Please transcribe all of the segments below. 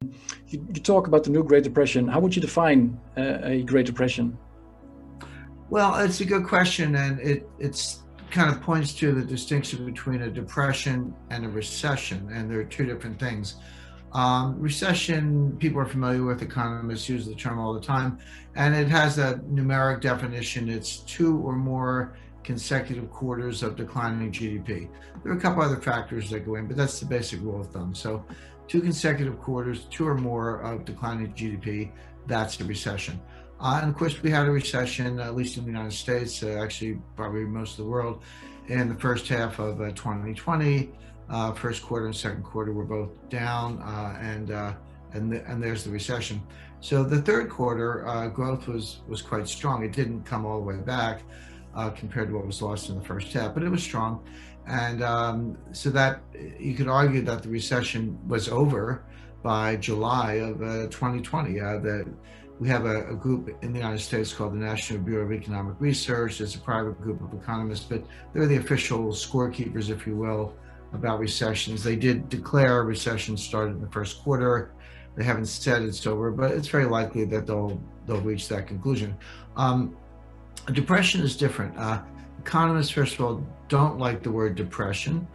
You talk about the new Great Depression. How would you define a Great Depression? Well, it's a good question, and it's kind of points to the distinction between a depression and a recession, and they're two different things. Recession, people are familiar with, economists use the term all the time, and it has a numeric definition. It's two or more consecutive quarters of declining GDP. There are a couple other factors that go in, but that's the basic rule of thumb. So, two consecutive quarters, two or more of declining GDP, that's a recession. And of course, we had a recession, at least in the United States, actually probably most of the world, in the first half of 2020. First quarter and second quarter were both down, and there's the recession. So the third quarter growth was quite strong. It didn't come all the way back compared to what was lost in the first half, but it was strong. And so that you could argue that the recession was over by July of 2020. We have a group in the United States called the National Bureau of Economic Research. It's a private group of economists, but they're the official scorekeepers, if you will, about recessions. They did declare a recession started in the first quarter. They haven't said it's over, but it's very likely that they'll reach that conclusion. A depression is different. Economists, first of all, don't like the word depression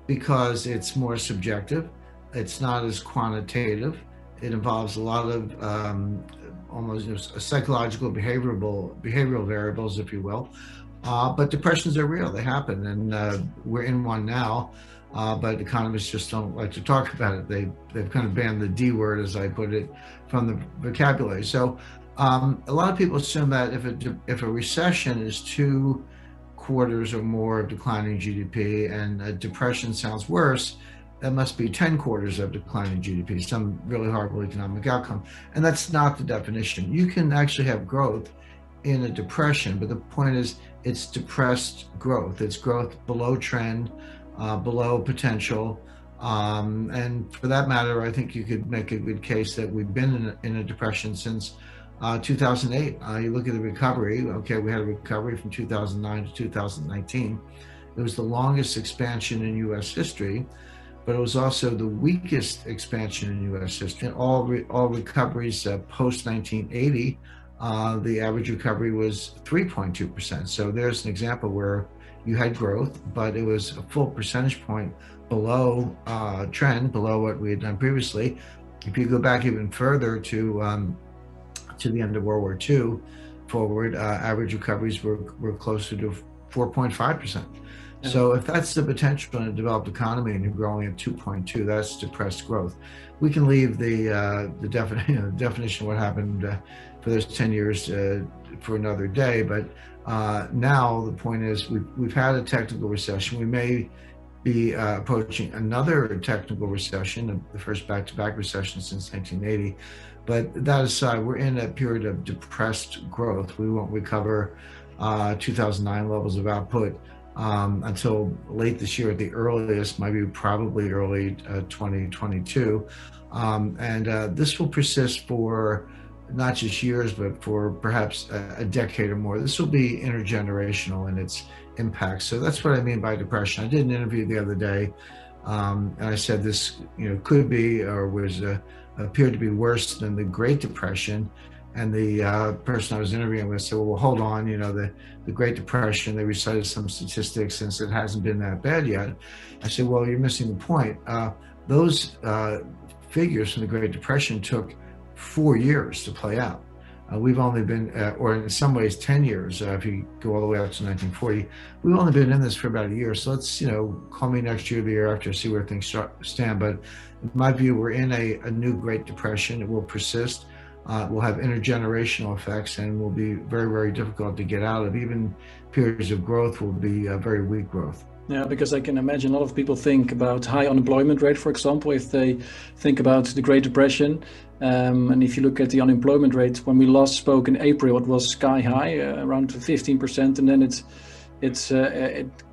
because it's more subjective. It's not as quantitative. It involves a lot of almost psychological, behavioral variables, if you will. But depressions are real. They happen, and we're in one now. But economists just don't like to talk about it. They've kind of banned the D word, as I put it, from the vocabulary. So a lot of people assume that if a recession is two quarters or more of declining GDP, and a depression sounds worse, that must be 10 quarters of declining GDP, some really horrible economic outcome. And that's not the definition. You can actually have growth in a depression, but the point is it's depressed growth. It's growth below trend, below potential. And for that matter, I think you could make a good case that we've been in a depression since 2008. You look at the recovery, okay, we had a recovery from 2009 to 2019. It was the longest expansion in US history, but it was also the weakest expansion in US history. In all recoveries post 1980, the average recovery was 3.2%. So there's an example where you had growth, but it was a full percentage point below trend, below what we had done previously. If you go back even further to the end of World War II forward, average recoveries were closer to 4.5%. Yeah. So if that's the potential in a developed economy and you're growing at 2.2, that's depressed growth. We can leave the definition of what happened for those 10 years for another day. But now the point is we've had a technical recession. We may be approaching another technical recession, the first back-to-back recession since 1980. But that aside, we're in a period of depressed growth. We won't recover 2009 levels of output until late this year at the earliest, maybe probably early 2022. And this will persist for not just years, but for perhaps a decade or more. This will be intergenerational in its impact. So that's what I mean by depression. I did an interview the other day, and I said this, could be or appeared to be worse than the Great Depression. And the person I was interviewing with said, well, hold on, the Great Depression, they recited some statistics since it hasn't been that bad yet. I said, well, you're missing the point. Those figures from the Great Depression took 4 years to play out. We've only been, or in some ways 10 years, if you go all the way up to 1940, we've only been in this for about a year. So let's, call me next year, the year after, see where things stand. But in my view, we're in a new Great Depression. It will persist. Will have intergenerational effects and will be very, very difficult to get out of. Even periods of growth will be very weak growth. Yeah, because I can imagine a lot of people think about high unemployment rate, for example, if they think about the Great Depression. And if you look at the unemployment rate, when we last spoke in April, it was sky high, around 15%, and then it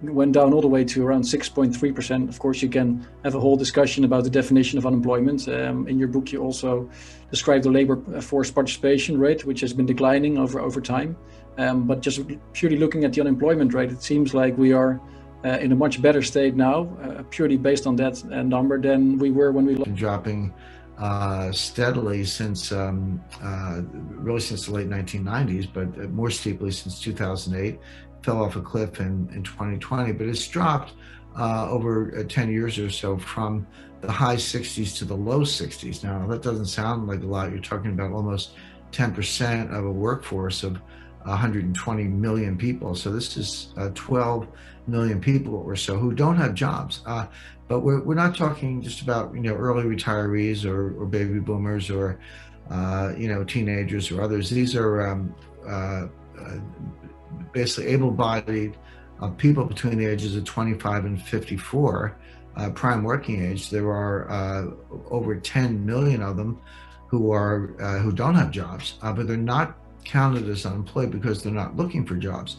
went down all the way to around 6.3%. Of course, you can have a whole discussion about the definition of unemployment. In your book, you also describe the labor force participation rate, which has been declining over time. But just purely looking at the unemployment rate, it seems like we are in a much better state now, purely based on that number than we were when we dropping steadily since really since the late 1990s, but more steeply since 2008. Fell off a cliff in 2020, but it's dropped over 10 years or so from the high 60s to the low 60s. Now, that doesn't sound like a lot. You're talking about almost 10% of a workforce of 120 million people. So this is 12 million people or so who don't have jobs. But we're not talking just about early retirees or baby boomers or teenagers or others. These are basically able-bodied people between the ages of 25 and 54, prime working age. There are over 10 million of them who don't have jobs, but they're not counted as unemployed because they're not looking for jobs.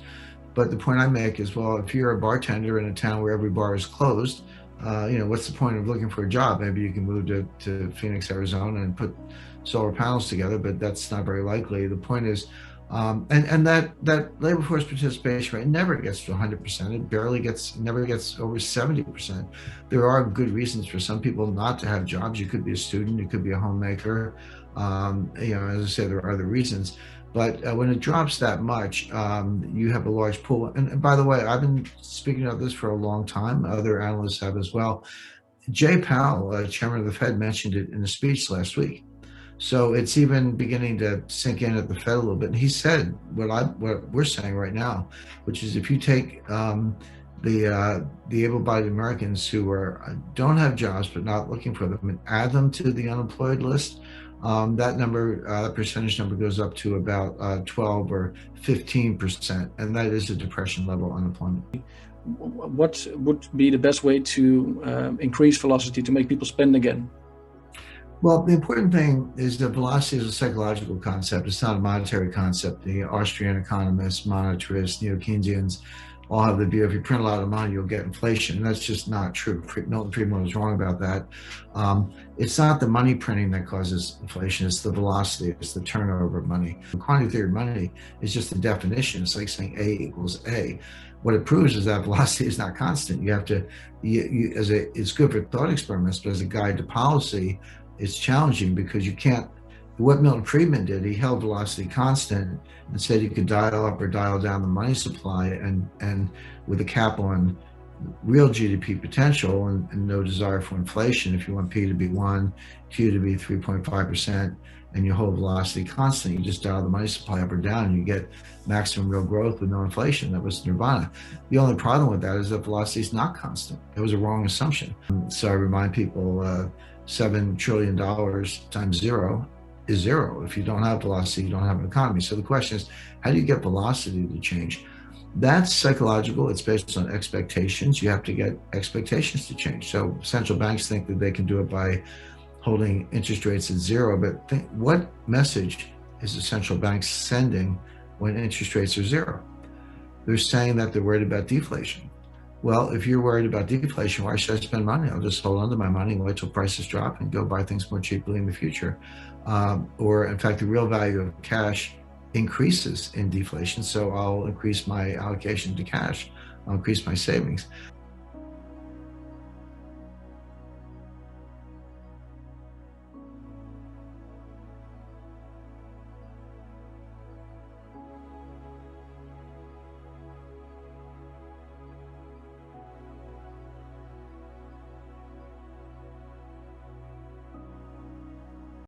But the point I make is, well, if you're a bartender in a town where every bar is closed, what's the point of looking for a job? Maybe you can move to Phoenix, Arizona and put solar panels together, but that's not very likely. The point is, and that labor force participation rate never gets to 100%. It never gets over 70%. There are good reasons for some people not to have jobs. You could be a student, you could be a homemaker. As I said, there are other reasons. But when it drops that much, you have a large pool. And by the way, I've been speaking of this for a long time. Other analysts have as well. Jay Powell, chairman of the Fed, mentioned it in a speech last week. So it's even beginning to sink in at the Fed a little bit. And he said what we're saying right now, which is if you take the able-bodied Americans who don't have jobs but not looking for them and add them to the unemployed list, that percentage number goes up to about 12 or 15%, and that is a depression level unemployment. What would be the best way to increase velocity to make people spend again? Well, the important thing is that velocity is a psychological concept. It's not a monetary concept. The Austrian economists, monetarists, neo-Keynesians all have the view if you print a lot of money, you'll get inflation. That's just not true. Milton Friedman was wrong about that. It's not the money printing that causes inflation. It's the velocity. It's the turnover of money. Quantitative theory of money is just a definition. It's like saying A equals A. What it proves is that velocity is not constant. You have to, it's good for thought experiments, but as a guide to policy, it's challenging because you can't. What Milton Friedman did, he held velocity constant and said you could dial up or dial down the money supply, and with a cap on real GDP potential and no desire for inflation. If you want P to be 1, Q to be 3.5%, and you hold velocity constant, you just dial the money supply up or down, and you get maximum real growth with no inflation. That was nirvana. The only problem with that is that velocity is not constant. It was a wrong assumption. So I remind people, $7 trillion times zero is zero. If you don't have velocity, you don't have an economy. So the question is, how do you get velocity to change? That's psychological. It's based on expectations. You have to get expectations to change. So central banks think that they can do it by holding interest rates at zero, but what message is the central bank sending when interest rates are zero? They're saying that they're worried about deflation. Well, if you're worried about deflation, why should I spend money? I'll just hold on to my money and wait till prices drop and go buy things more cheaply in the future. Or in fact, the real value of cash increases in deflation. So I'll increase my allocation to cash. I'll increase my savings.